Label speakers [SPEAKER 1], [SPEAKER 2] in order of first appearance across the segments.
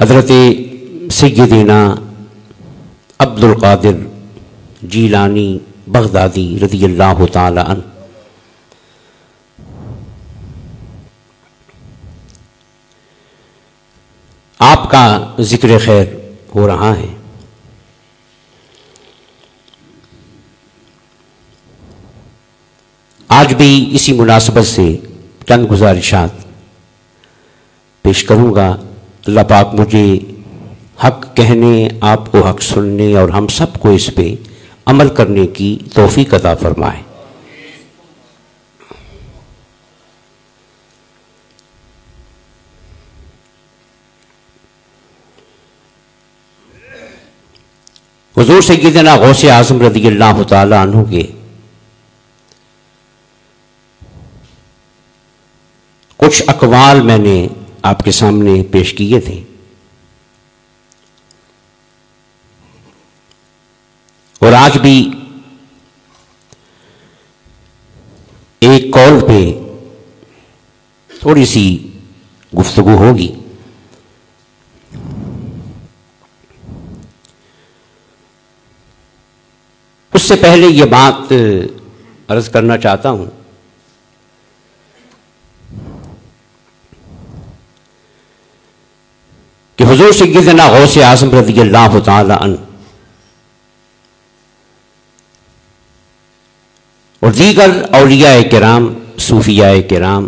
[SPEAKER 1] حضرت سیدنا عبد القادر جیلانی بغدادی رضی اللہ تعالی عنہ آپ کا ذکر خیر ہو رہا ہے۔ آج بھی اسی مناسبت سے چند گزارشات پیش کروں گا۔ اللہ پاک مجھے حق کہنے، آپ کو حق سننے اور ہم سب کو اس پہ عمل کرنے کی توفیق عطا فرمائے۔ حضور سیدنا غوث اعظم رضی اللہ تعالی عنہ کے کچھ اقوال میں نے آپ کے سامنے پیش کیے تھے، اور آج بھی ایک قول پہ تھوڑی سی گفتگو ہوگی۔ اس سے پہلے یہ بات عرض کرنا چاہتا ہوں کہ حضور سیدنا غوث اعظم رضی اللہ تعالی عنہ اور دیگر اولیاء کرام، صوفیاء کرام،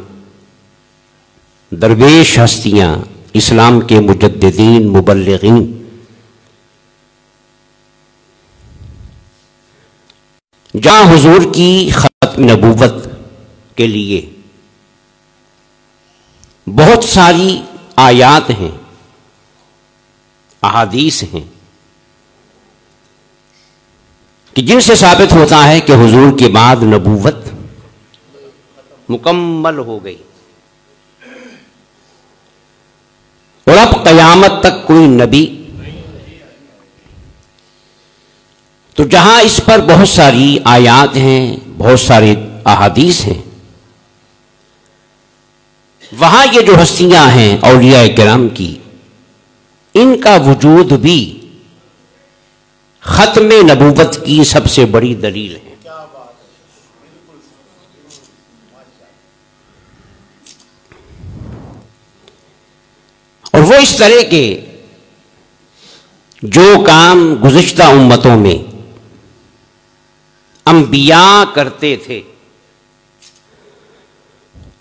[SPEAKER 1] درویش ہستیاں، اسلام کے مجددین، مبلغین، جہاں حضور کی ختم نبوت کے لیے بہت ساری آیات ہیں، احادیث ہیں کہ جن سے ثابت ہوتا ہے کہ حضور کے بعد نبوت مکمل ہو گئی، اور اب قیامت تک کوئی نبی، تو جہاں اس پر بہت ساری آیات ہیں، بہت سارے احادیث ہیں، وہاں یہ جو ہستیاں ہیں اولیاء کرام کی، ان کا وجود بھی ختم نبوت کی سب سے بڑی دلیل ہے۔ اور وہ اس طرح کے جو کام گزشتہ امتوں میں انبیاء کرتے تھے،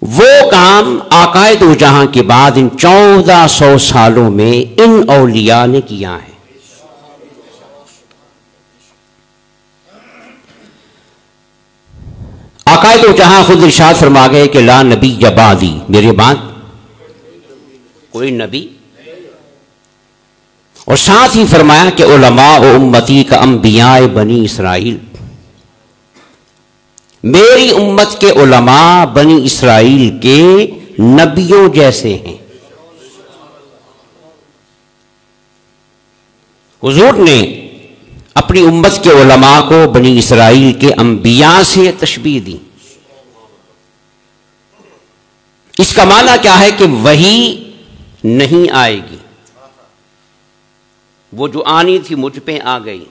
[SPEAKER 1] وہ کام آقائے دو جہاں کے بعد ان 1400 سالوں میں ان اولیاء نے کیا ہے۔ آقائے دو جہاں خود ارشاد فرما گئے کہ لا نبی بعدی، میرے بعد کوئی نبی، اور ساتھ ہی فرمایا کہ علماء و امتی کا انبیاء بنی اسرائیل، میری امت کے علماء بنی اسرائیل کے نبیوں جیسے ہیں۔ حضور نے اپنی امت کے علماء کو بنی اسرائیل کے انبیاء سے تشبیہ دی۔ اس کا معنی کیا ہے کہ وحی نہیں آئے گی، وہ جو آنی تھی مجھ پہ آ گئی،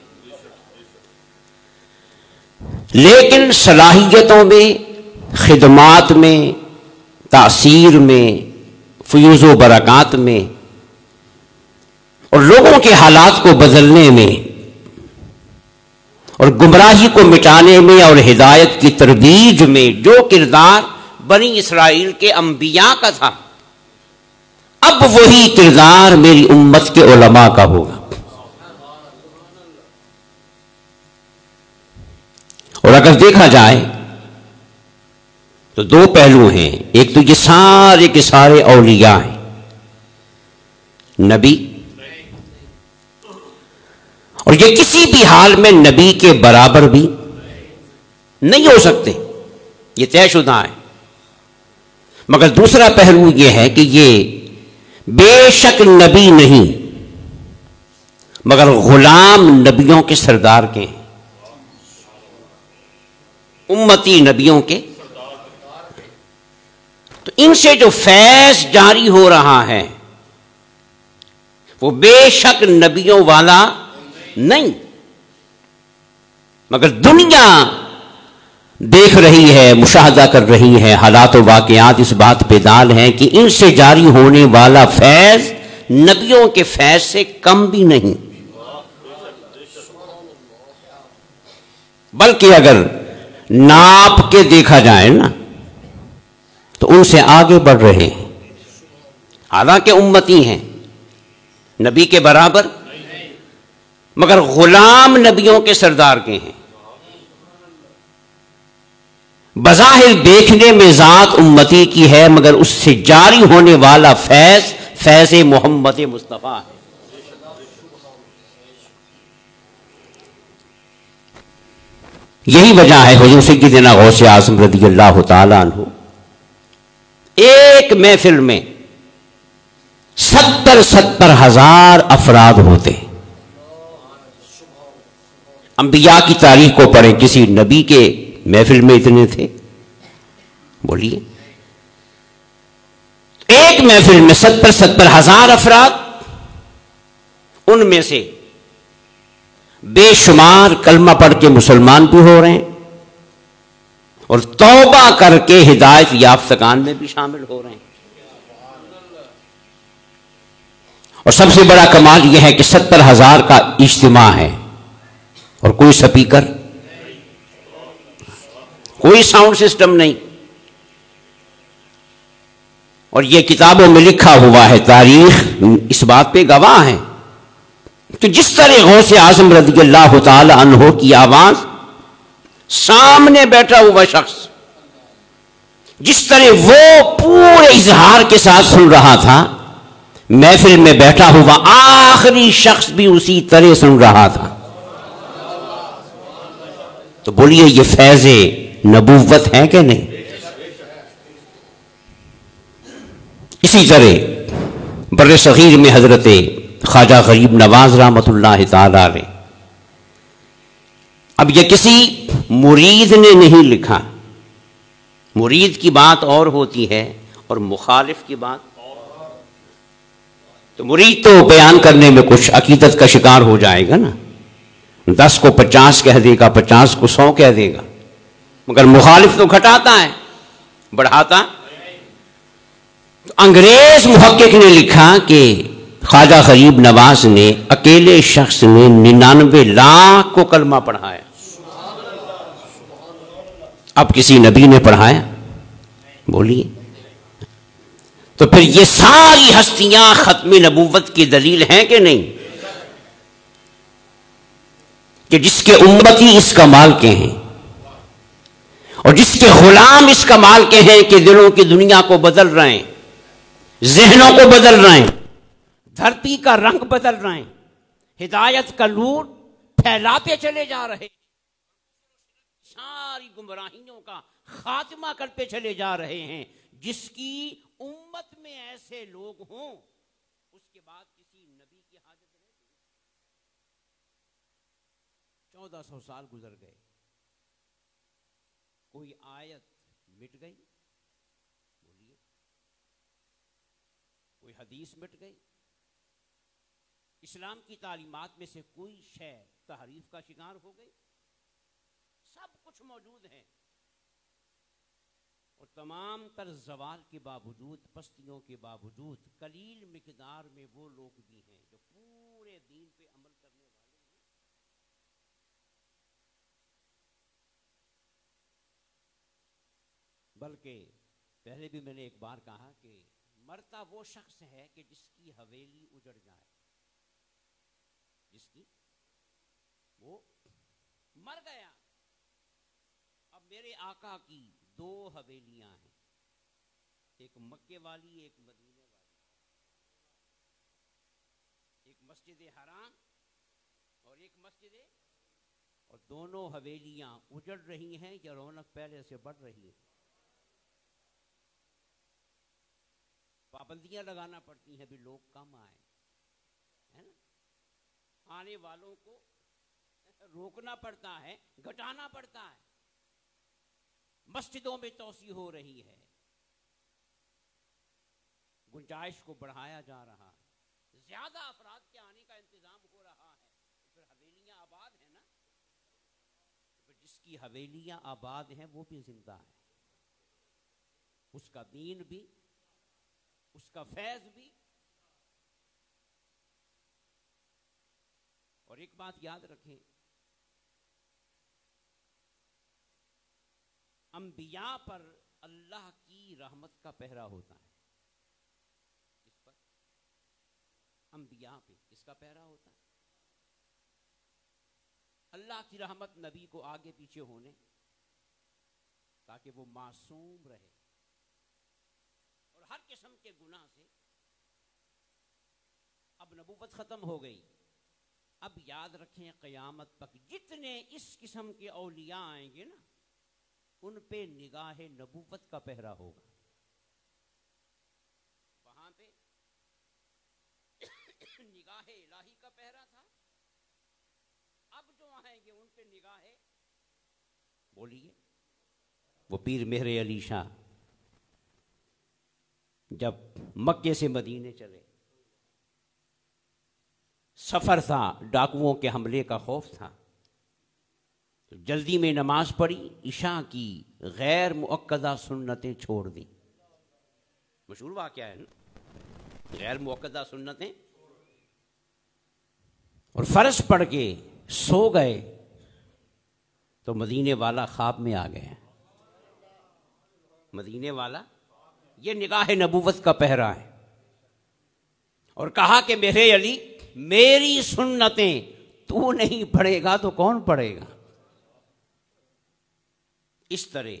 [SPEAKER 1] لیکن صلاحیتوں میں، خدمات میں، تاثیر میں، فیوز و برکات میں، اور لوگوں کے حالات کو بدلنے میں، اور گمراہی کو مٹانے میں، اور ہدایت کی ترویج میں جو کردار بنی اسرائیل کے انبیاء کا تھا، اب وہی کردار میری امت کے علماء کا ہوگا۔ اور اگر دیکھا جائے تو دو پہلو ہیں، ایک تو یہ سارے کے سارے اولیاء ہیں، نبی، اور یہ کسی بھی حال میں نبی کے برابر بھی نہیں ہو سکتے، یہ طے شدہ ہے۔ مگر دوسرا پہلو یہ ہے کہ یہ بے شک نبی نہیں مگر غلام نبیوں کے سردار کے ہیں، امتی نبیوں کے، تو ان سے جو فیض جاری ہو رہا ہے وہ بے شک نبیوں والا نہیں، مگر دنیا دیکھ رہی ہے، مشاہدہ کر رہی ہے، حالات و واقعات اس بات پہ دال ہیں کہ ان سے جاری ہونے والا فیض نبیوں کے فیض سے کم بھی نہیں، بلکہ اگر ناپ کے دیکھا جائے نا تو ان سے آگے بڑھ رہے ہیں، حالانکہ امتی ہیں، نبی کے برابر مگر غلام نبیوں کے سردار کے ہیں۔ بظاہر دیکھنے میں ذات امتی کی ہے، مگر اس سے جاری ہونے والا فیض فیض محمد مصطفیٰ ہے۔ یہی وجہ ہے حضور سیدنا غوث اعظم رضی اللہ تعالیٰ عنہ ایک محفل میں 70,000 افراد ہوتے۔ انبیاء کی تاریخ کو پڑھیں، کسی نبی کے محفل میں اتنے تھے؟ بولیے، ایک محفل میں 70,000 افراد، ان میں سے بے شمار کلمہ پڑھ کے مسلمان بھی ہو رہے ہیں اور توبہ کر کے ہدایت یافتگان میں بھی شامل ہو رہے ہیں۔ اور سب سے بڑا کمال یہ ہے کہ 70,000 کا اجتماع ہے اور کوئی سپیکر، کوئی ساؤنڈ سسٹم نہیں، اور یہ کتابوں میں لکھا ہوا ہے، تاریخ اس بات پہ گواہ ہے کہ جس طرح غوث اعظم رضی اللہ تعالی عنہ کی آواز سامنے بیٹھا ہوا شخص جس طرح وہ پورے اظہار کے ساتھ سن رہا تھا، محفل میں بیٹھا ہوا آخری شخص بھی اسی طرح سن رہا تھا۔ تو بولیے یہ فیض نبوت ہے کہ نہیں؟ اسی طرح بر صغیر میں حضرت خواجہ غریب نواز رحمۃ اللہ تعالی علیہ، اب یہ کسی مرید نے نہیں لکھا، مرید کی بات اور ہوتی ہے اور مخالف کی بات، تو مرید تو بیان کرنے میں کچھ عقیدت کا شکار ہو جائے گا نا، 10 کو 50 کہہ دے گا، 50 کو 100 کہہ دے گا، مگر مخالف تو گھٹاتا ہے، بڑھاتا۔ انگریز محقق نے لکھا کہ خواجہ غریب نواز نے اکیلے شخص نے 99 لاکھ کو کلمہ پڑھایا۔ اب کسی نبی نے پڑھایا؟ بولیے۔ تو پھر یہ ساری ہستیاں ختم نبوت کی دلیل ہیں کہ نہیں؟ کہ جس کے امتی اس کمال کے ہیں اور جس کے غلام اس کمال کے ہیں کہ دلوں کی دنیا کو بدل رہے ہیں، ذہنوں کو بدل رہے ہیں، دھرتی کا رنگ بدل رہے ہیں، ہدایت کا نور پھیلاتے چلے جا رہے ہیں، ساری گمراہیوں کا خاتمہ کرتے چلے جا رہے ہیں۔ جس کی امت میں ایسے لوگ ہوں اس کے بعد کسی نبی کی حاجت رہتی؟ 1400 سال گزر گئے، کوئی آیت مٹ گئی؟ بولیے، کوئی حدیث مٹ گئی؟ اسلام کی تعلیمات میں سے کوئی شے تحریف کا شکار ہو گئی؟ سب کچھ موجود ہے، اور تمام تر زوال کے باوجود، پستیوں کے باوجود، قلیل مقدار میں وہ لوگ بھی ہیں جو پورے دین پہ عمل کرنے والے ہیں۔ بلکہ پہلے بھی میں نے ایک بار کہا کہ مرتا وہ شخص ہے کہ جس کی حویلی اجڑ جائے، جس کی وہ مر گیا۔ اب میرے آقا کی 2 حویلیاں ہیں، ایک مکے والی، ایک مدینے والی، ایک مسجد حرام اور ایک مسجد، اور دونوں حویلیاں اجڑ رہی ہیں یا رونق پہلے سے بڑھ رہی ہے؟ پابندیاں لگانا پڑتی ہیں بھی لوگ کم آئیں، ہے نا، آنے والوں کو روکنا پڑتا ہے، گھٹانا پڑتا ہے۔ مسجدوں میں توسیع ہو رہی ہے، گنجائش کو بڑھایا جا رہا ہے، زیادہ افراد کے آنے کا انتظام ہو رہا ہے، پھر حویلیاں آباد ہیں نا، پھر جس کی حویلیاں آباد ہیں وہ بھی زندہ ہے، اس کا دین بھی، اس کا فیض بھی۔ اور ایک بات یاد رکھیں، انبیاء پر اللہ کی رحمت کا پہرا ہوتا ہے۔ کس پر؟ انبیاء پہ کس کا پہرا ہوتا ہے؟ اللہ کی رحمت نبی کو آگے پیچھے ہونے، تاکہ وہ معصوم رہے اور ہر قسم کے گناہ سے۔ اب نبوت ختم ہو گئی، اب یاد رکھیں قیامت تک جتنے اس قسم کے اولیاء آئیں گے نا، ان پہ نگاہ نبوت کا پہرا ہوگا۔ وہاں پہ نگاہ الہی کا پہرا تھا، اب جو آئیں گے ان پہ نگاہ، بولیے، وہ پیر مہر علی شاہ جب مکے سے مدینے چلے، سفر تھا، ڈاکوؤں کے حملے کا خوف تھا، تو جلدی میں نماز پڑھی، عشاء کی غیر مؤکدہ سنتیں چھوڑ دی۔ مشہور واقعہ ہے نا، غیر مؤکدہ سنتیں، اور فرض پڑھ کے سو گئے تو مدینے والا خواب میں آ گیا۔ مدینے والا، یہ نگاہ نبوت کا پہرا ہے، اور کہا کہ میرے علی میری سنتیں تو نہیں پڑھے گا تو کون پڑھے گا؟ اس طرح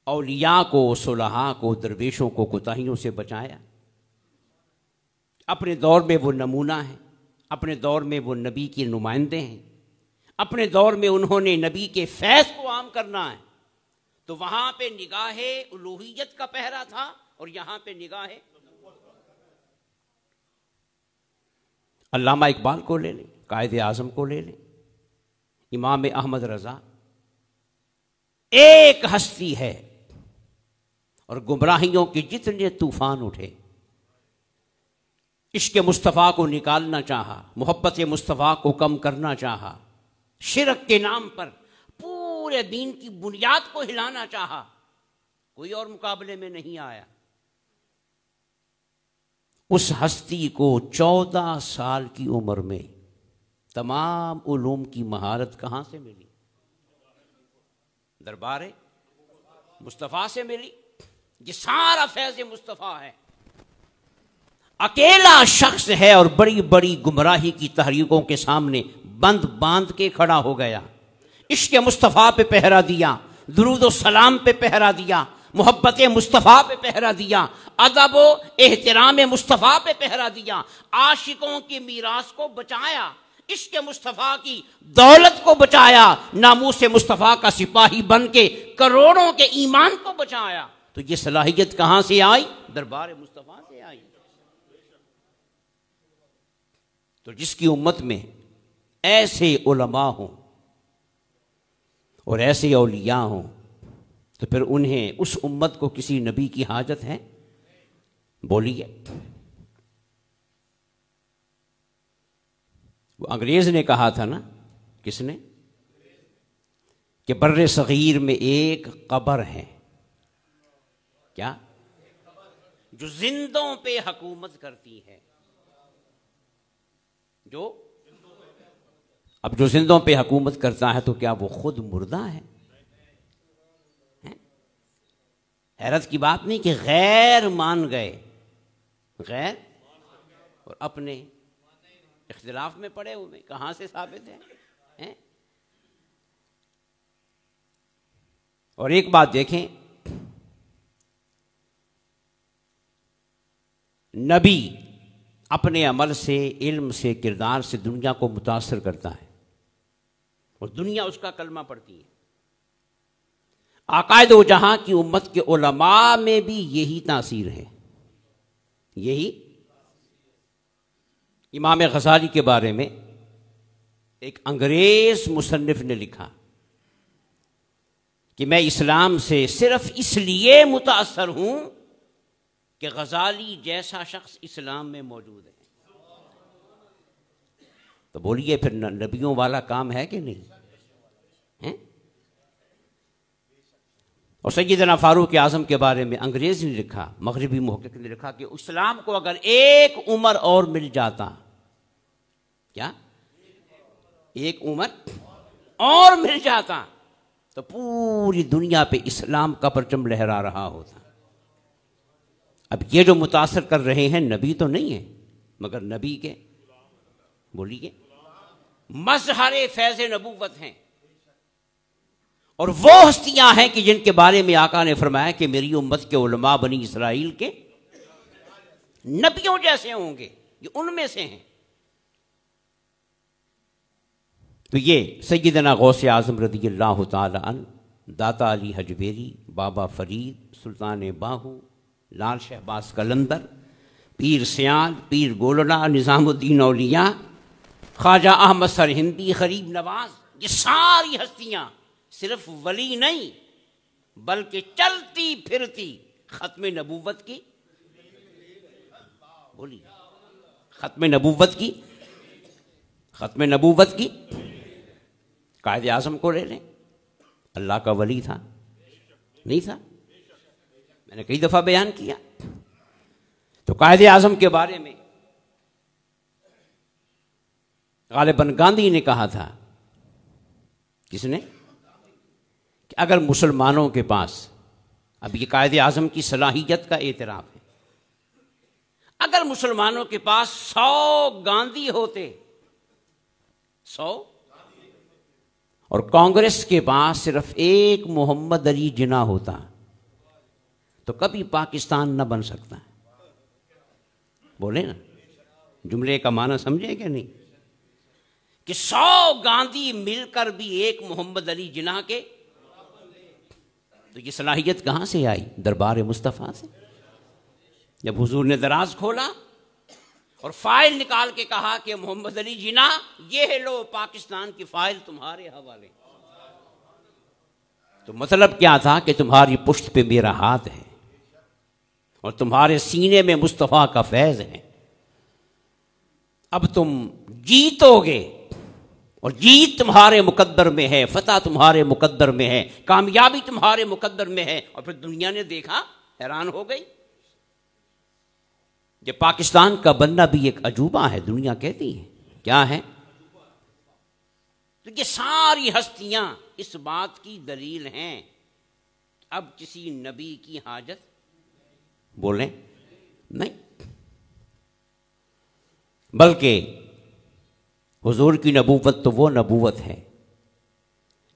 [SPEAKER 1] اولیاء کو، صلحاء کو، درویشوں کو کوتاہیوں سے بچایا۔ اپنے دور میں وہ نمونہ ہیں، اپنے دور میں وہ نبی کے نمائندے ہیں، اپنے دور میں انہوں نے نبی کے فیض کو عام کرنا ہے، تو وہاں پہ نگاہ الوہیت کا پہرا تھا اور یہاں پہ نگاہ۔ علامہ اقبال کو لے لیں، قائد اعظم کو لے لیں، امام احمد رضا، ایک ہستی ہے اور گمراہیوں کے جتنے طوفان اٹھے، عشق مصطفیٰ کو نکالنا چاہا، محبت مصطفیٰ کو کم کرنا چاہا، شرک کے نام پر پورے دین کی بنیاد کو ہلانا چاہا، کوئی اور مقابلے میں نہیں آیا۔ اس ہستی کو 14 سال کی عمر میں تمام علوم کی مہارت کہاں سے ملی؟ دربار مصطفیٰ سے ملی۔ یہ سارا فیض مصطفیٰ ہے۔ اکیلا شخص ہے اور بڑی بڑی گمراہی کی تحریکوں کے سامنے بند باندھ کے کھڑا ہو گیا، عشق مصطفیٰ پہ پہرا دیا، درود و سلام پہ پہرا دیا، محبت مصطفیٰ پہ پہرا دیا، ادب و احترام مصطفیٰ پہ پہرا دیا، عاشقوں کی میراث کو بچایا، عشق مصطفیٰ کی دولت کو بچایا، ناموس مصطفیٰ کا سپاہی بن کے کروڑوں کے ایمان کو بچایا۔ تو یہ صلاحیت کہاں سے آئی؟ دربار مصطفیٰ سے آئی۔ تو جس کی امت میں ایسے علماء ہوں اور ایسے اولیاء ہوں تو پھر انہیں، اس امت کو کسی نبی کی حاجت ہے؟ بولیے۔ وہ انگریز نے کہا تھا نا، کس نے؟ کہ بر صغیر میں ایک قبر ہے، کیا؟ جو زندوں پہ حکومت کرتی ہے۔ اب جو زندوں پہ حکومت کرتا ہے تو کیا وہ خود مردہ ہے؟ حیرت کی بات نہیں کہ غیر مان گئے، غیر، اور اپنے اختلاف میں پڑے ہوئے، کہاں سے ثابت ہے؟ اور ایک بات دیکھیں، نبی اپنے عمل سے، علم سے، کردار سے دنیا کو متاثر کرتا ہے اور دنیا اس کا کلمہ پڑھتی ہے۔ عقائد و جہاں کی امت کے علماء میں بھی یہی تاثیر ہے۔ یہی امام غزالی کے بارے میں ایک انگریز مصنف نے لکھا کہ میں اسلام سے صرف اس لیے متاثر ہوں کہ غزالی جیسا شخص اسلام میں موجود ہے، تو بولیے پھر نبیوں والا کام ہے کہ نہیں ہے؟ اور سیدنا فاروق اعظم کے بارے میں انگریز نے لکھا، مغربی محقق نے لکھا کہ اسلام کو اگر ایک عمر اور مل جاتا، کیا ایک عمر اور مل جاتا، تو پوری دنیا پہ اسلام کا پرچم لہرا رہا ہوتا۔ اب یہ جو متاثر کر رہے ہیں نبی تو نہیں ہیں، مگر نبی کے بولیے مظہر فیض نبوت ہیں، اور وہ ہستیاں ہیں کہ جن کے بارے میں آقا نے فرمایا کہ میری امت کے علماء بنی اسرائیل کے نبیوں جیسے ہوں گے، یہ ان میں سے ہیں۔ تو یہ سیدنا غوث اعظم رضی اللہ تعالی عنہ، داتا علی حجویری، بابا فرید، سلطان باہو، لال شہباز قلندر، پیر سیال، پیر گولڑا، نظام الدین اولیاء، خواجہ احمد سرہندی، غریب نواز، یہ ساری ہستیاں صرف ولی نہیں بلکہ چلتی پھرتی ختم نبوت کی، بولی ختم نبوت کی قائد اعظم کو لے لیں، اللہ کا ولی تھا نہیں تھا؟ میں نے کئی دفعہ بیان کیا۔ تو قائد اعظم کے بارے میں غالباً گاندھی نے کہا تھا، کس نے؟ کہ اگر مسلمانوں کے پاس، اب یہ قائد اعظم کی صلاحیت کا اعتراف ہے، اگر مسلمانوں کے پاس 100 گاندھی ہوتے، 100، اور کانگریس کے پاس صرف ایک محمد علی جناح ہوتا، تو کبھی پاکستان نہ بن سکتا ہے۔ بولے نا، جملے کا معنی سمجھے کہ نہیں؟ کہ 100 گاندھی مل کر بھی ایک محمد علی جناح کے، تو یہ صلاحیت کہاں سے آئی؟ دربار مصطفیٰ سے۔ جب حضور نے دراز کھولا اور فائل نکال کے کہا کہ محمد علی جناح یہ لو پاکستان کی فائل تمہارے حوالے، تو مطلب کیا تھا؟ کہ تمہاری پشت پہ میرا ہاتھ ہے اور تمہارے سینے میں مصطفیٰ کا فیض ہے، اب تم جیتو گے، اور جیت تمہارے مقدر میں ہے، فتح تمہارے مقدر میں ہے، کامیابی تمہارے مقدر میں ہے۔ اور پھر دنیا نے دیکھا، حیران ہو گئی۔ یہ پاکستان کا بننا بھی ایک عجوبہ ہے، دنیا کہتی ہے کیا ہے؟ تو یہ ساری ہستیاں اس بات کی دلیل ہیں، اب کسی نبی کی حاجت بولیں نہیں، بلکہ حضور کی نبوت تو وہ نبوت ہے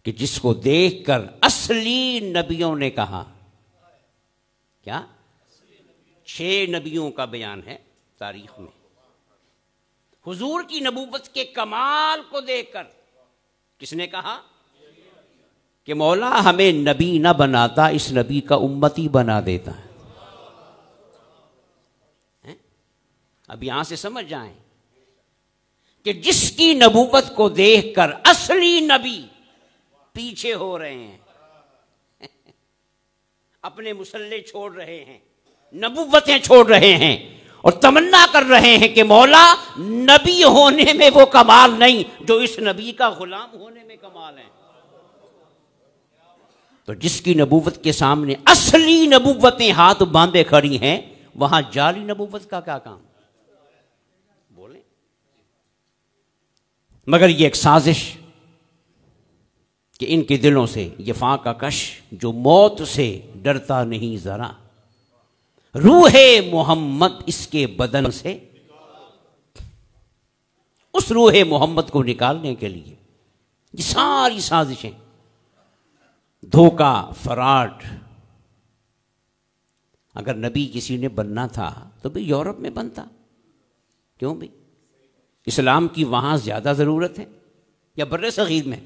[SPEAKER 1] کہ جس کو دیکھ کر اصلی نبیوں نے کہا، کیا 6 نبیوں کا بیان ہے تاریخ میں، حضور کی نبوت کے کمال کو دیکھ کر کس نے کہا کہ مولا ہمیں نبی نہ بناتا، اس نبی کا امتی بنا دیتا ہے۔ اب یہاں سے سمجھ جائیں کہ جس کی نبوت کو دیکھ کر اصلی نبی پیچھے ہو رہے ہیں، اپنے مسلح چھوڑ رہے ہیں، نبوتیں چھوڑ رہے ہیں، اور تمنا کر رہے ہیں کہ مولا نبی ہونے میں وہ کمال نہیں جو اس نبی کا غلام ہونے میں کمال ہے۔ تو جس کی نبوت کے سامنے اصلی نبوتیں ہاتھ باندھے کھڑی ہیں، وہاں جعلی نبوت کا کیا کام؟ بولیں۔ مگر یہ ایک سازش کہ ان کے دلوں سے یہ فاقہ کش جو موت سے ڈرتا نہیں ذرا، روح محمد اس کے بدن سے، اس روح محمد کو نکالنے کے لیے یہ ساری سازشیں، دھوکہ، فراڈ۔ اگر نبی کسی نے بننا تھا تو بھی یورپ میں بنتا، کیوں بھی؟ اسلام کی وہاں زیادہ ضرورت ہے یا بر صغیر میں؟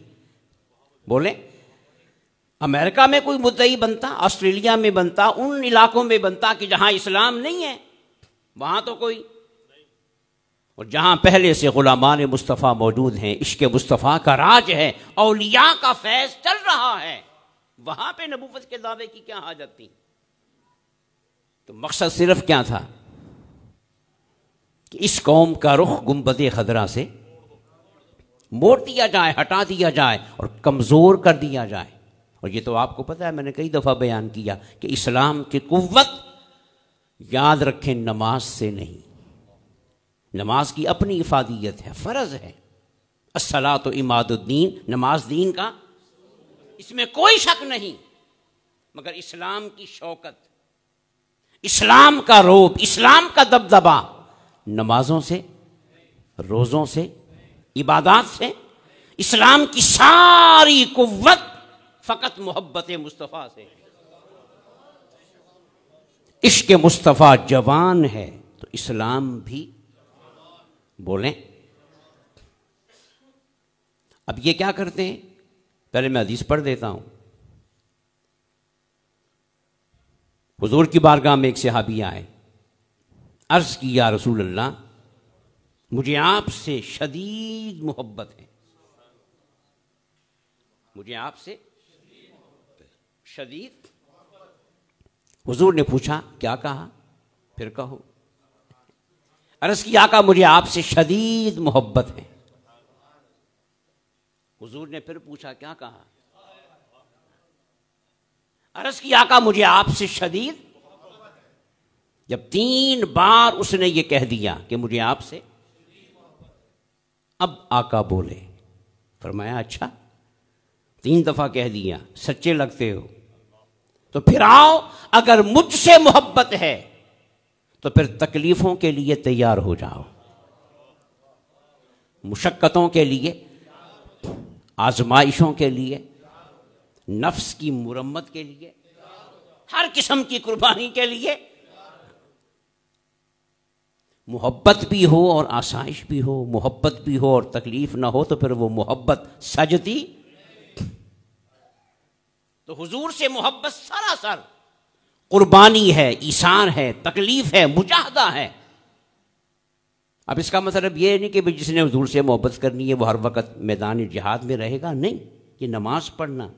[SPEAKER 1] بولیں۔ امریکہ میں کوئی مدعی بنتا، آسٹریلیا میں بنتا، ان علاقوں میں بنتا کہ جہاں اسلام نہیں ہے، وہاں تو کوئی، اور جہاں پہلے سے غلامان مصطفیٰ موجود ہیں، عشق مصطفیٰ کا راج ہے، اولیاء کا فیض چل رہا ہے، وہاں پہ نبوت کے دعوے کی کیا حاجت تھی؟ تو مقصد صرف کیا تھا کہ اس قوم کا رخ گنبد خضرا سے موڑ دیا جائے، ہٹا دیا جائے اور کمزور کر دیا جائے۔ اور یہ تو آپ کو پتہ ہے، میں نے کئی دفعہ بیان کیا کہ اسلام کی قوت یاد رکھیں نماز سے نہیں، نماز کی اپنی افادیت ہے، فرض ہے۔ الصلاۃ عماد الدین، نماز دین کا، اس میں کوئی شک نہیں، مگر اسلام کی شوکت، اسلام کا روب، اسلام کا دبدبا نمازوں سے، روزوں سے، عبادات سے، اسلام کی ساری قوت فقط محبت مصطفیٰ سے۔ عشق مصطفیٰ جوان ہے تو اسلام بھی بولیں۔ اب یہ کیا کرتے ہیں؟ پہلے میں حدیث پڑھ دیتا ہوں۔ حضور کی بارگاہ میں ایک صحابی آئے، عرض کی یا رسول اللہ، مجھے آپ سے شدید محبت ہے، مجھے آپ سے شدید۔ حضور نے پوچھا کیا کہا؟ پھر کہو۔ عرض کی آقا مجھے آپ سے شدید محبت ہے۔ حضور نے پھر پوچھا کیا کہا؟ عرض کی آقا مجھے آپ سے شدید۔ جب 3 بار اس نے یہ کہہ دیا کہ مجھے آپ سے، اب آقا بولے، فرمایا اچھا 3 دفعہ کہہ دیا، سچے لگتے ہو، تو پھر آؤ، اگر مجھ سے محبت ہے تو پھر تکلیفوں کے لیے تیار ہو جاؤ، مشقتوں کے لیے، آزمائشوں کے لیے، نفس کی مرمت کے لیے، ہر قسم کی قربانی کے لیے۔ محبت بھی ہو اور آسائش بھی ہو، محبت بھی ہو اور تکلیف نہ ہو، تو پھر وہ محبت سجتی۔ تو حضور سے محبت سراسر قربانی ہے، ایثار ہے، تکلیف ہے، مجاہدہ ہے۔ اب اس کا مطلب یہ نہیں کہ جس نے حضور سے محبت کرنی ہے وہ ہر وقت میدان جہاد میں رہے گا، نہیں۔ یہ نماز پڑھنا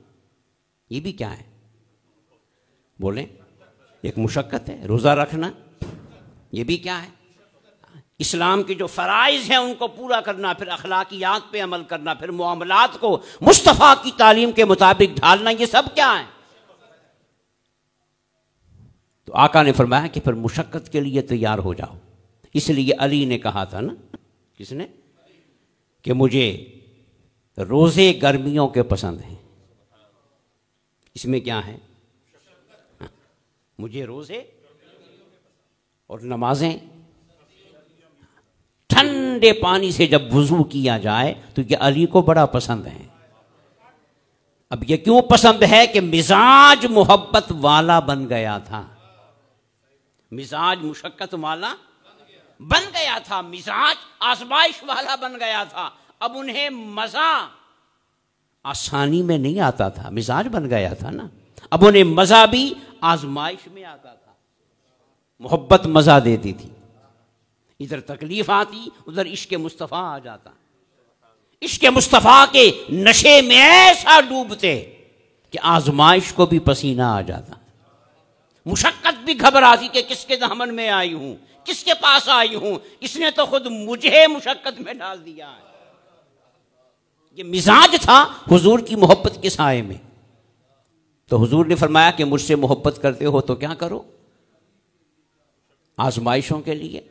[SPEAKER 1] یہ بھی کیا ہے؟ بولیں، ایک مشقت ہے۔ روزہ رکھنا یہ بھی کیا ہے؟ اسلام کے جو فرائض ہیں ان کو پورا کرنا، پھر اخلاقیات پہ عمل کرنا، پھر معاملات کو مصطفیٰ کی تعلیم کے مطابق ڈھالنا، یہ سب کیا ہے؟ تو آقا نے فرمایا کہ پھر مشقت کے لیے تیار ہو جاؤ۔ اس لیے علی نے کہا تھا نا، کس نے؟ کہ مجھے روزے گرمیوں کے پسند ہیں۔ اس میں کیا ہے؟ مجھے روزے اور نمازیں ٹھنڈے پانی سے جب وضو کیا جائے تو یہ علی کو بڑا پسند ہے۔ اب یہ کیوں پسند ہے؟ کہ مزاج محبت والا بن گیا تھا، مزاج مشقت والا بن گیا تھا، مزاج آزمائش والا بن گیا تھا۔ اب انہیں مزہ آسانی میں نہیں آتا تھا، مزاج بن گیا تھا نا، اب انہیں مزہ بھی آزمائش میں آتا تھا۔ محبت مزہ دیتی تھی، ادھر تکلیف آتی، ادھر عشق مصطفیٰ آ جاتا، عشق مصطفیٰ کے نشے میں ایسا ڈوبتے کہ آزمائش کو بھی پسینہ آ جاتا، مشقت بھی گھبراتی کہ کس کے دامن میں آئی ہوں، کس کے پاس آئی ہوں، اس نے تو خود مجھے مشقت میں ڈال دیا ہے۔ یہ مزاج تھا حضور کی محبت کے سائے میں۔ تو حضور نے فرمایا کہ مجھ سے محبت کرتے ہو تو کیا کرو؟ آزمائشوں کے لیے۔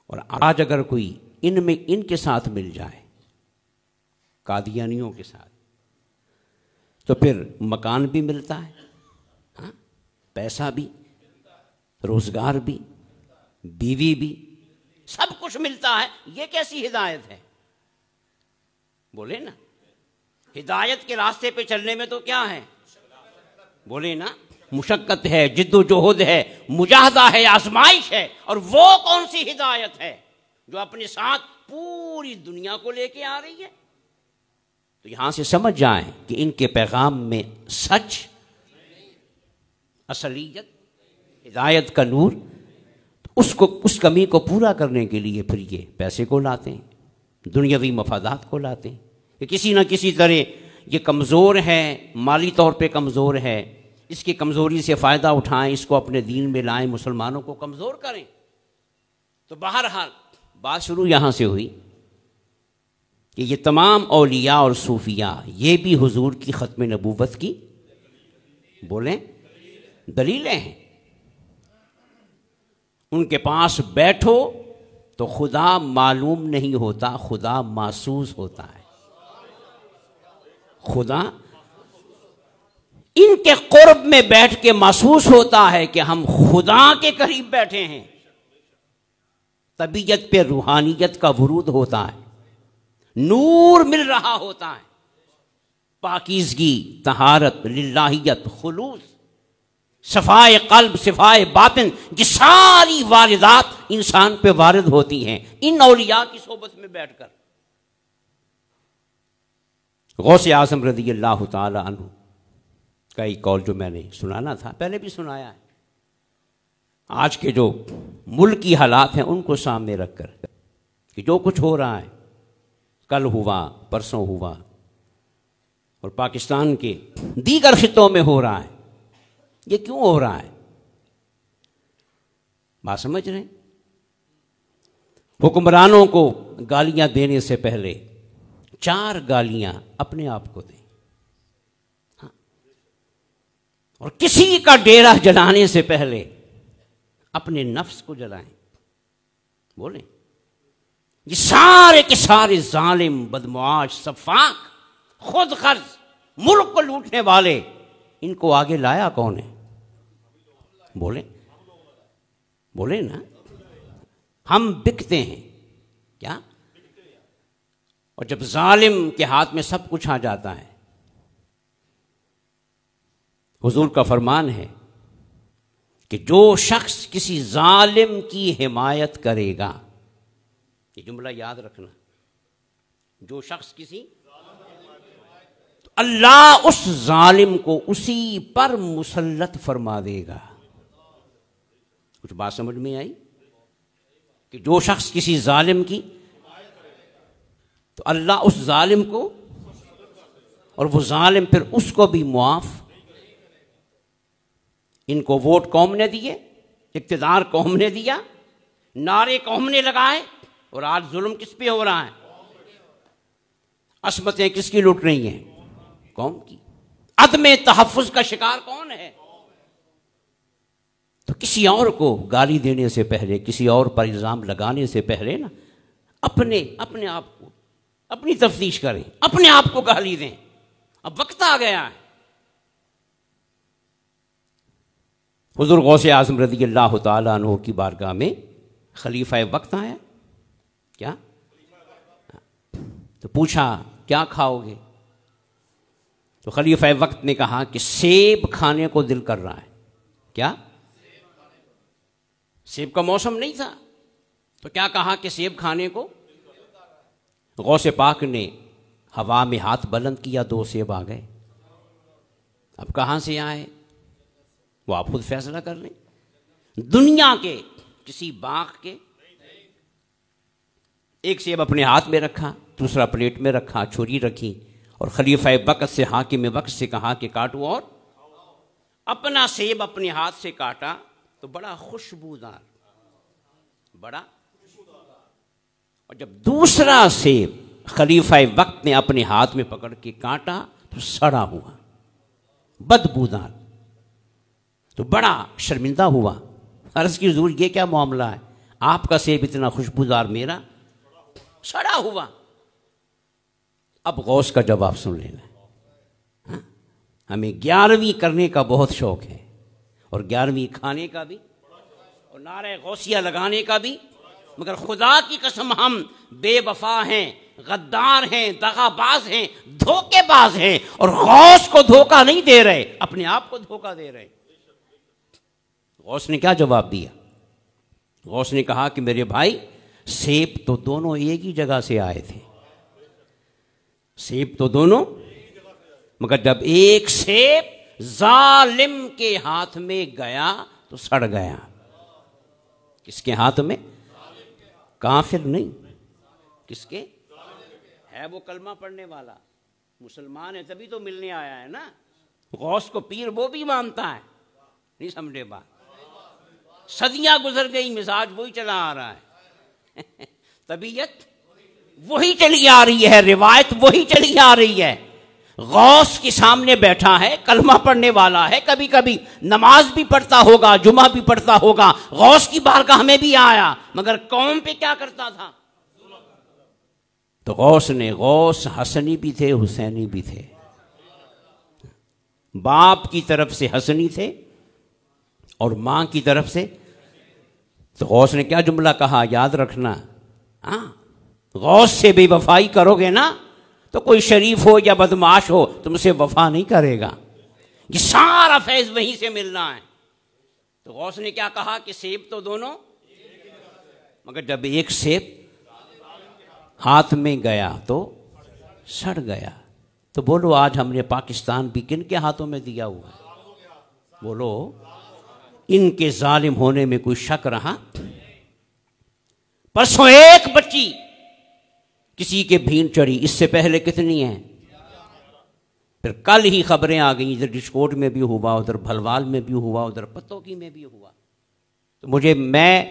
[SPEAKER 1] اور آج اگر کوئی ان کے ساتھ مل جائے، قادیانیوں کے ساتھ، تو پھر مکان بھی ملتا ہے، ہاں، پیسہ بھی، روزگار بھی، بیوی بھی، سب کچھ ملتا ہے۔ یہ کیسی ہدایت ہے؟ بولے نا، ہدایت کے راستے پہ چلنے میں تو کیا ہے؟ بولے نا، مشقت ہے، جد و جہد ہے، مجاہدہ ہے، آزمائش ہے۔ اور وہ کون سی ہدایت ہے جو اپنے ساتھ پوری دنیا کو لے کے آ رہی ہے؟ تو یہاں سے سمجھ جائیں کہ ان کے پیغام میں سچ، اصلیت، ہدایت کا نور، اس کمی کو پورا کرنے کے لیے پھر یہ پیسے کو لاتے ہیں، دنیاوی مفادات کو لاتے ہیں کہ کسی نہ کسی طرح یہ کمزور ہے، مالی طور پہ کمزور ہے، اس کی کمزوری سے فائدہ اٹھائیں، اس کو اپنے دین میں لائیں، مسلمانوں کو کمزور کریں۔ تو بہرحال بات شروع یہاں سے ہوئی کہ یہ تمام اولیاء اور صوفیاء یہ بھی حضور کی ختم نبوت کی بولیں دلیلیں ہیں۔ ان کے پاس بیٹھو تو خدا معلوم نہیں ہوتا، خدا محسوس ہوتا ہے۔ خدا ان کے قرب میں بیٹھ کے محسوس ہوتا ہے کہ ہم خدا کے قریب بیٹھے ہیں۔ طبیعت پہ روحانیت کا ورود ہوتا ہے، نور مل رہا ہوتا ہے، پاکیزگی، طہارت، للہیت، خلوص، صفائے قلب، صفائے باطن، یہ ساری واردات انسان پہ وارد ہوتی ہیں ان اولیاء کی صحبت میں بیٹھ کر۔ غوث اعظم رضی اللہ تعالی عنہ کا ایک قول جو میں نے سنانا تھا، پہلے بھی سنایا ہے، آج کے جو ملک کی حالات ہیں ان کو سامنے رکھ کر کہ جو کچھ ہو رہا ہے، کل ہوا، پرسوں ہوا، اور پاکستان کے دیگر خطوں میں ہو رہا ہے، یہ کیوں ہو رہا ہے؟ بات سمجھ رہے ہیں؟ حکمرانوں کو گالیاں دینے سے پہلے 4 گالیاں اپنے آپ کو دیں، اور کسی کا ڈیرا جلانے سے پہلے اپنے نفس کو جلائیں۔ بولیں یہ سارے کے سارے ظالم، بدمعاش، سفاک، خود غرض، ملک کو لوٹنے والے، ان کو آگے لایا کون ہے؟ بولیں بولیں نا، ہم بکتے ہیں کیا؟ اور جب ظالم کے ہاتھ میں سب کچھ آ جاتا ہے، حضور کا فرمان ہے کہ جو شخص کسی ظالم کی حمایت کرے گا، یہ جملہ یاد رکھنا، جو شخص کسی، تو اللہ اس ظالم کو اسی پر مسلط فرما دے گا۔ کچھ بات سمجھ میں آئی؟ کہ جو شخص کسی ظالم کی، تو اللہ اس ظالم کو، اور وہ ظالم پھر اس کو بھی معاف۔ ان کو ووٹ قوم نے دیے، اقتدار قوم نے دیا، نعرے قوم نے لگائے، اور آج ظلم کس پہ ہو رہا ہے؟ عصمتیں کس کی لٹ رہی ہیں؟ قوم کی۔ عدم تحفظ کا شکار کون ہے؟ تو کسی اور کو گالی دینے سے پہلے، کسی اور پر الزام لگانے سے پہلے نا اپنے آپ کو، اپنی تفتیش کریں، اپنے آپ کو گالی دیں۔ اب وقت آ گیا ہے۔ حضور غوث اعظم رضی اللہ تعالیٰ عنہ کی بارگاہ میں خلیفہ وقت آیا، کیا؟ تو پوچھا کیا کھاؤ گے؟ تو خلیفہ وقت نے کہا کہ سیب کھانے کو دل کر رہا ہے۔ کیا؟ سیب کا موسم نہیں تھا، تو کیا کہا کہ سیب کھانے کو؟ غوث پاک نے ہوا میں ہاتھ بلند کیا، 2 سیب آ گئے۔ اب کہاں سے آئے وہ آپ خود فیصلہ کر لیں۔ دنیا کے کسی باغ کے ایک سیب اپنے ہاتھ میں رکھا، دوسرا پلیٹ میں رکھا، چھری رکھی، اور خلیفہ وقت سے، حاکم وقت سے کہا کہ کاٹو، اور اپنا سیب اپنے ہاتھ سے کاٹا تو بڑا خوشبودار، اور جب دوسرا سیب خلیفہ وقت نے اپنے ہاتھ میں پکڑ کے کاٹا تو سڑا ہوا، بدبودار، تو بڑا شرمندہ ہوا۔ عرض کی حضور یہ کیا معاملہ ہے؟ آپ کا سیب اتنا خوشبودار، میرا سڑا ہوا۔ اب غوث کا جواب سن لینا۔ ہمیں 11ویں کرنے کا بہت شوق ہے، اور 11ویں کھانے کا بھی، اور نعرہ غوثیہ لگانے کا بھی، مگر خدا کی قسم ہم بے وفا ہیں، غدار ہیں، دغا باز ہیں، دھوکے باز ہیں، اور غوث کو دھوکہ نہیں دے رہے، اپنے آپ کو دھوکہ دے رہے۔ غوث نے کیا جواب دیا؟ غوث نے کہا کہ میرے بھائی، سیب تو دونوں ایک ہی جگہ سے آئے تھے، سیب تو دونوں، مگر جب ایک سیب ظالم کے ہاتھ میں گیا تو سڑ گیا۔ کس کے ہاتھ میں؟ کافر نہیں، کس کے؟ ہے وہ کلمہ پڑھنے والا، مسلمان ہے تبھی تو ملنے آیا ہے نا، غوث کو پیر وہ بھی مانتا ہے، نہیں سمجھے بات؟ صدیاں گزر گئی، مزاج وہی چلا آ رہا ہے، طبیعت وہی چلی آ رہی ہے، روایت وہی چلی آ رہی ہے۔ غوث کے سامنے بیٹھا ہے، کلمہ پڑھنے والا ہے، کبھی کبھی نماز بھی پڑھتا ہوگا، جمعہ بھی پڑھتا ہوگا، غوث کی بارگاہ میں بھی آیا، مگر قوم پہ کیا کرتا تھا؟ تو غوث حسنی بھی تھے، حسینی بھی تھے، باپ کی طرف سے حسنی تھے اور ماں کی طرف سے۔ تو غوث نے کیا جملہ کہا، یاد رکھنا، غوث سے بے وفائی کرو گے نا تو کوئی شریف ہو یا بدمعاش ہو تم سے وفا نہیں کرے گا، یہ سارا فیض وہیں سے ملنا ہے۔ تو غوث نے کیا کہا کہ سیب تو دونوں، مگر جب ایک سیب ہاتھ میں گیا تو سڑ گیا۔ تو بولو آج ہم نے پاکستان بھی کن کے ہاتھوں میں دیا ہوا ہے؟ بولو ان کے ظالم ہونے میں کوئی شک رہا؟ پرسوں ایک بچی کسی کے بھین چڑھی، اس سے پہلے کتنی ہیں؟ پھر کل ہی خبریں آ گئیں، ادھر ڈشکوٹ میں بھی ہوا، ادھر بھلوال میں بھی ہوا، ادھر پتوکی میں بھی ہوا۔ تو میں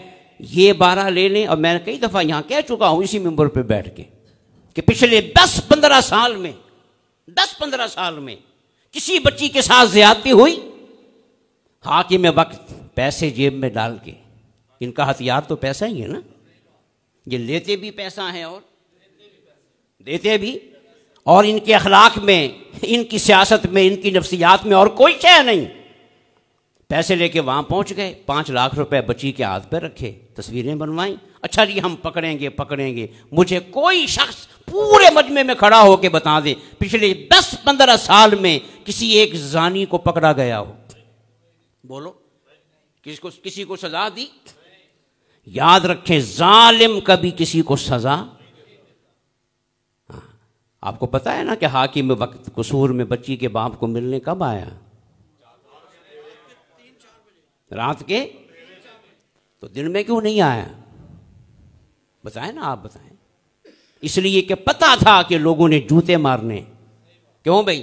[SPEAKER 1] یہ بارہ لے لیں، اور میں نے کئی دفعہ یہاں کہہ چکا ہوں اسی ممبر پہ بیٹھ کے کہ پچھلے 10-15 سال میں کسی بچی کے ساتھ زیادتی ہوئی، حاکم وقت پیسے جیب میں ڈال کے، ان کا ہتھیار تو پیسہ ہی ہے نا، یہ لیتے بھی پیسہ ہیں اور دیتے بھی، اور ان کے اخلاق میں، ان کی سیاست میں، ان کی نفسیات میں اور کوئی شے نہیں۔ پیسے لے کے وہاں پہنچ گئے، 5 لاکھ روپے بچی کے ہاتھ پہ رکھے، تصویریں بنوائیں، اچھا جی ہم پکڑیں گے۔ مجھے کوئی شخص پورے مجمع میں کھڑا ہو کے بتا دے پچھلے 10-15 سال میں کسی ایک زانی کو پکڑا گیا ہو؟ بولو کسی کو سزا دی؟ یاد رکھیں ظالم کبھی کسی کو سزا، آپ کو پتا ہے نا کہ حاکم وقت قصور میں بچی کے باپ کو ملنے کب آیا؟ رات کے، تو دن میں کیوں نہیں آیا؟ بتائیں نا، آپ بتائیں۔ اس لیے کہ پتا تھا کہ لوگوں نے جوتے مارنے، کیوں بھائی؟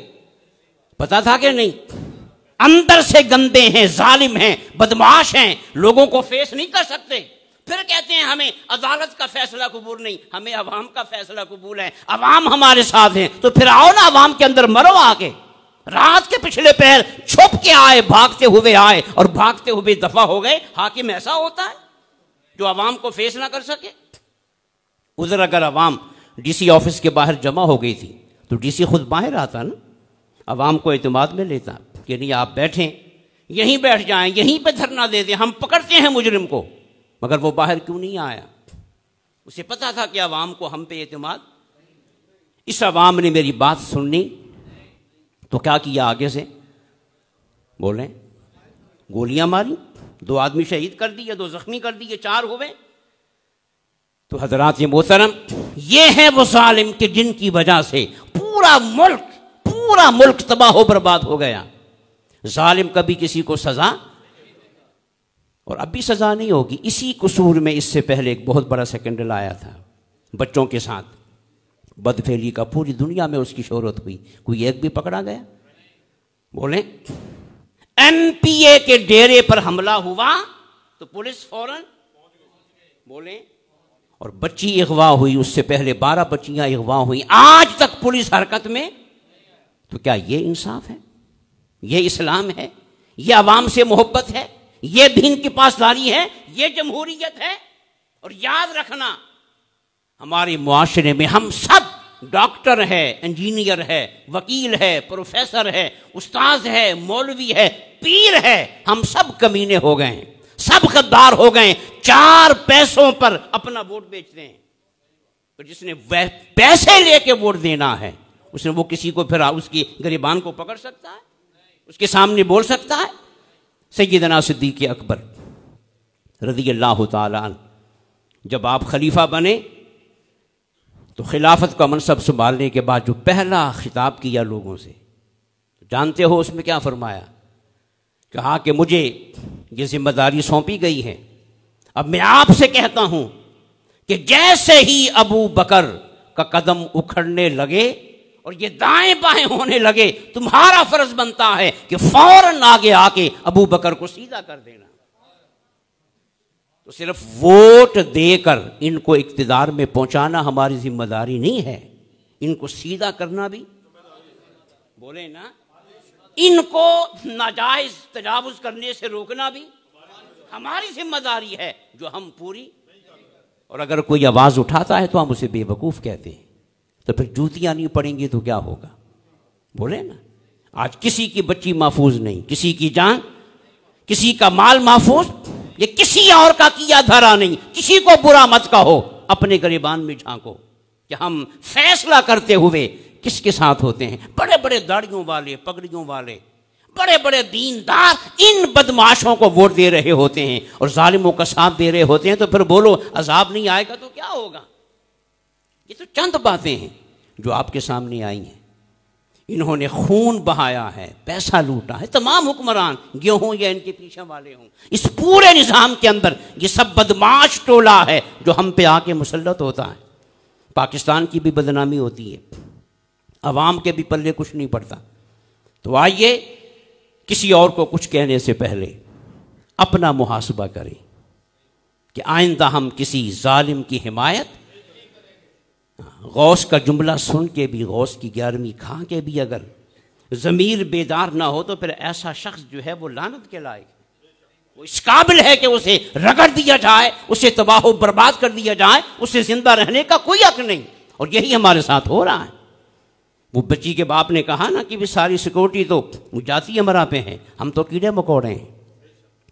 [SPEAKER 1] پتا تھا کہ نہیں؟ اندر سے گندے ہیں، ظالم ہیں، بدمعاش ہیں، لوگوں کو فیس نہیں کر سکتے، پھر کہتے ہیں ہمیں عدالت کا فیصلہ قبول نہیں، ہمیں عوام کا فیصلہ قبول ہے، عوام ہمارے ساتھ ہیں۔ تو پھر آؤ نا عوام کے اندر مرو آ کے، رات کے پچھلے پہر چھپ کے آئے، بھاگتے ہوئے آئے اور بھاگتے ہوئے دفع ہو گئے۔ حاکم ایسا ہوتا ہے جو عوام کو فیس نہ کر سکے؟ ادھر اگر عوام ڈی سی آفس کے باہر جمع ہو گئی تھی تو ڈی سی خود باہر آتا نا، عوام کو اعتماد میں لیتا کہ نہیں آپ بیٹھیں، یہیں بیٹھ جائیں، یہیں پہ دھرنا دے دیں، ہم پکڑتے ہیں مجرم کو۔ مگر وہ باہر کیوں نہیں آیا؟ اسے پتا تھا کہ عوام کو ہم پہ اعتماد۔ اس عوام نے میری بات سننی تو کیا کیا؟ آگے سے بولیں، گولیاں ماری، 2 آدمی شہید کر دیے، 2 زخمی کر دیے، 4 ہوئے۔ تو حضرات محترم، یہ ہے وہ ظالم کہ جن کی وجہ سے پورا ملک تباہ و برباد ہو گیا۔ ظالم کبھی کسی کو سزا، اور اب بھی سزا نہیں ہوگی۔ اسی قصور میں اس سے پہلے ایک بہت بڑا سیکنڈل آیا تھا بچوں کے ساتھ، بدفعلی کا، پوری دنیا میں اس کی شہرت ہوئی، کوئی ایک بھی پکڑا گیا؟ بولیں، این پی اے کے ڈیرے پر حملہ ہوا تو پولیس فوراً، بولیں، اور بچی اغوا ہوئی، اس سے پہلے 12 بچیاں اغوا ہوئی، آج تک پولیس حرکت میں۔ تو کیا یہ انصاف ہے؟ یہ اسلام ہے؟ یہ عوام سے محبت ہے؟ یہ دین کی پاسداری ہے؟ یہ جمہوریت ہے؟ اور یاد رکھنا، ہمارے معاشرے میں ہم سب ڈاکٹر ہے، انجینئر ہے، وکیل ہے، پروفیسر ہے، استاذ ہے، مولوی ہے، پیر ہے، ہم سب کمینے ہو گئے ہیں، سب غدار ہو گئے ہیں، 4 پیسوں پر اپنا ووٹ بیچتے ہیں۔ تو جس نے پیسے لے کے ووٹ دینا ہے، اس نے وہ کسی کو پھر اس کی گریبان کو پکڑ سکتا ہے؟ اس کے سامنے بول سکتا ہے؟ سیدنا صدیق اکبر رضی اللہ تعالیٰ عنہ جب آپ خلیفہ بنے تو خلافت کا منصب سنبھالنے کے بعد جو پہلا خطاب کیا لوگوں سے، جانتے ہو اس میں کیا فرمایا؟ کہا کہ مجھے یہ ذمہ داری سونپی گئی ہے، اب میں آپ سے کہتا ہوں کہ جیسے ہی ابو بکر کا قدم اکھڑنے لگے اور یہ دائیں بائیں ہونے لگے، تمہارا فرض بنتا ہے کہ فوراً آگے آ کے ابو بکر کو سیدھا کر دینا۔ تو صرف ووٹ دے کر ان کو اقتدار میں پہنچانا ہماری ذمہ داری نہیں ہے، ان کو سیدھا کرنا بھی، بولے نا، ان کو ناجائز تجاوز کرنے سے روکنا بھی ہماری ذمہ داری ہے، جو ہم پوری، اور اگر کوئی آواز اٹھاتا ہے تو ہم اسے بے وقوف کہتے ہیں، تو پھر جوتیاں نہیں پڑیں گی تو کیا ہوگا، بولے نا۔ آج کسی کی بچی محفوظ نہیں، کسی کی جان، کسی کا مال محفوظ، یہ کسی اور کا کیا دھرا نہیں۔ کسی کو برا مت کہو، اپنے گریبان میں جھانکو کہ ہم فیصلہ کرتے ہوئے کس کے ساتھ ہوتے ہیں۔ بڑے بڑے داڑھیوں والے، پگڑیوں والے، بڑے بڑے دیندار ان بدمعاشوں کو ووٹ دے رہے ہوتے ہیں اور ظالموں کا ساتھ دے رہے ہوتے ہیں، تو پھر بولو عذاب نہیں آئے گا تو کیا ہوگا؟ یہ تو چند باتیں ہیں جو آپ کے سامنے آئی ہیں۔ انہوں نے خون بہایا ہے، پیسہ لوٹا ہے، تمام حکمران یہ ہوں یا ان کے پیچھے والے ہوں، اس پورے نظام کے اندر یہ سب بدمعاش ٹولہ ہے جو ہم پہ آ کے مسلط ہوتا ہے۔ پاکستان کی بھی بدنامی ہوتی ہے، عوام کے بھی پلے کچھ نہیں پڑتا۔ تو آئیے کسی اور کو کچھ کہنے سے پہلے اپنا محاسبہ کریں کہ آئندہ ہم کسی ظالم کی حمایت، غوث کا جملہ سن کے بھی، غوث کی 11ویں کھا کے بھی اگر ضمیر بیدار نہ ہو تو پھر ایسا شخص جو ہے وہ لعنت کے لائق، وہ اس قابل ہے کہ اسے رگڑ دیا جائے، اسے تباہ و برباد کر دیا جائے، اسے زندہ رہنے کا کوئی حق نہیں۔ اور یہی ہمارے ساتھ ہو رہا ہے۔ وہ بچی کے باپ نے کہا نا کہ بھی ساری سیکورٹی تو جاتی امرا پہ ہیں، ہم تو کیڑے مکوڑے ہیں،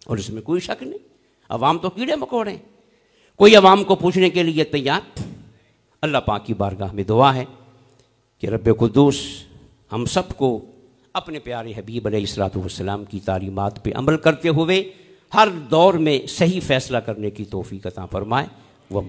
[SPEAKER 1] اور اس میں کوئی شک نہیں، عوام تو کیڑے مکوڑے ہیں، کوئی عوام کو پوچھنے کے لیے تیار۔ اللہ پاک کی بارگاہ میں دعا ہے کہ رب قدوس ہم سب کو اپنے پیارے حبیب علیہ الصلوۃ والسلام کی تعلیمات پہ عمل کرتے ہوئے ہر دور میں صحیح فیصلہ کرنے کی توفیق عطا فرمائے۔ وہ